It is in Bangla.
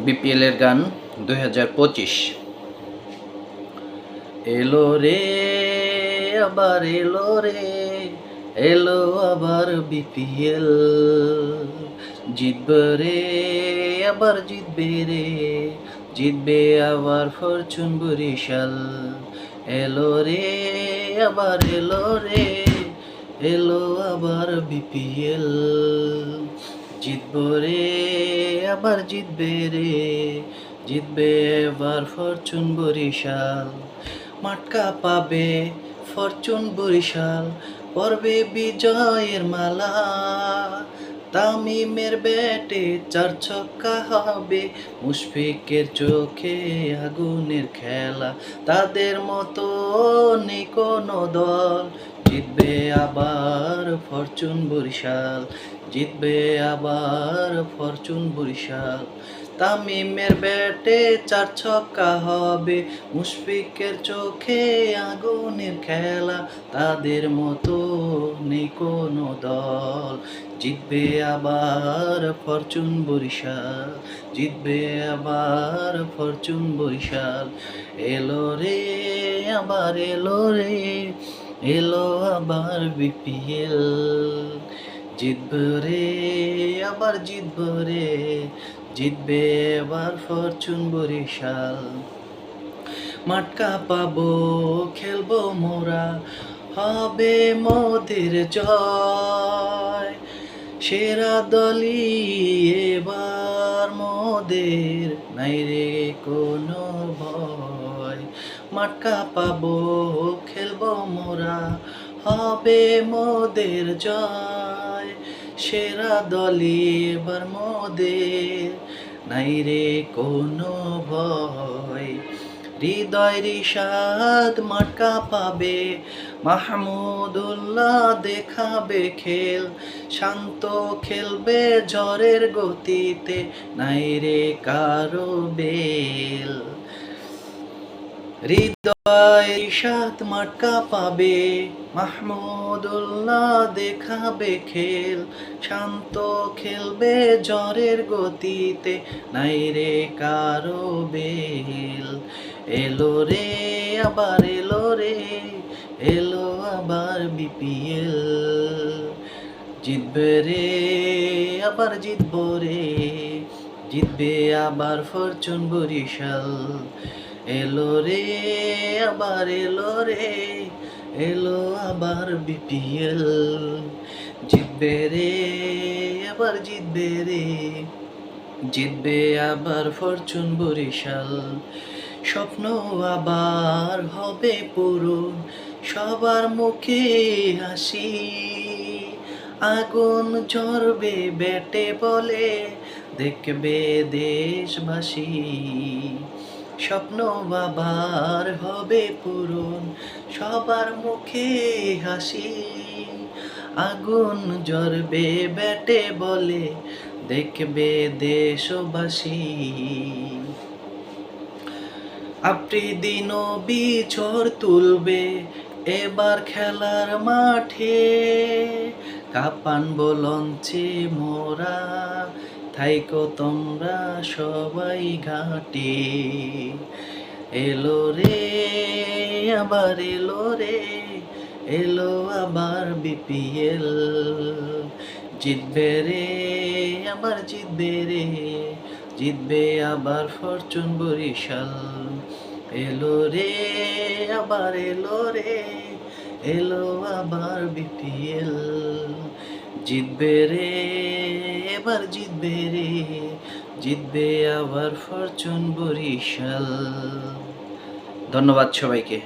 বিপিএল এর গান 2025। এলো রে আবার এলো রে, এলো আবার বিপিএল। জিতবে রে আবার জিতবে রে, জিতবে আবার ফরচুন বরিশাল। এলো রে আবার এলো রে, এলো আবার বিপিএল। জিতবে রে আবার জিতবে রে, জিতবে এবার ফরচুন বরিশাল। মাটকা পাবে ফরচুন বরিশাল, পরবে বিজয়ের মালা। তামিমের ব্যাটে 4 ছক্কা হবে, মুশফিকের চোখে আগুনের খেলা। তাদের মতো নেই কোনো দল, জিতবে আবার ফরচুন বরিশাল, জিতবে আবার ফরচুন বরিশাল। তামিমের ব্যাটে 4 ছক্কা হবে, মুশফিকের চোখে আগুনের খেলা। তাদের মতো নেই কোনো দল, জিতবে আবার ফরচুন বরিশাল, জিতবে আবার ফরচুন বরিশাল। এলো রে আবার এলো রে, এলো আবার বিপিএল। জিতবে রে আবার জিতবে রে, জিতবে এবার ফরচুন বরিশাল। মাটকা পাবো খেলবো মোরা, হবে মোদের জয়। সেরা দলই এবার মোদের, নাই রে কোনো ভয়। মাটকা পাবো খেলবো মোরা, হবে মোদের জয়। সেরা দলই এবার মোদের, নাই রে কোনো ভয়। হৃদয় রিশাদ মাটকা পাবে, মাহমুদুল্লাহ দেখাবে খেল। শান্ত খেলবে ঝড়ের গতিতে, নাই রে কারো বেল। হৃদয় রিশাদ মাটকা পাবে, মাহমুদুল্লাহ দেখাবে খেল। শান্ত খেলবে ঝড়ের গতিতে, নাই রে কারো বেল। এলো রে আবার এলো রে, এলো আবার বিপিএল। জিতবে রে আবার জিতবো রে, জিতবে আবার ফরচুন বরিশাল। এলো রে আবার এলো রে, এলো আবার বিপিএল। জিতবে রে আবার জিতবে রে, জিতবে আবার ফরচুন বরিশাল। স্বপ্ন আবার হবে পূরণ, সবার মুখে হাসি। আগুন ঝরবে ব্যাটে বলে, দেখবে দেশবাসী। স্বপ্ন আবার হবে পূরণ, সবার মুখে হাসি। আগুন জ্বলবে ব্যাটে বলে, দেখবে দেশবাসী। আফ্রিদিন বিঝড় তুলবে এবার খেলার মাঠে। কাঁপানবো লঞ্চে মোরা, থাইকো তোমরা সবাই ঘাটে। এলো রে আবার এলো রে, এলো আবার বিপিএল। জিতবে রে আবার জিতবে রে, জিতবে আবার ফরচুন বরিশাল। এলো রে আবার এলো রে, এলো আবার বিপিএল। জিতবে রে এবার জিতবে রে, জিতবে আবার ফরচুন বরিশাল। ধন্যবাদ সবাইকে।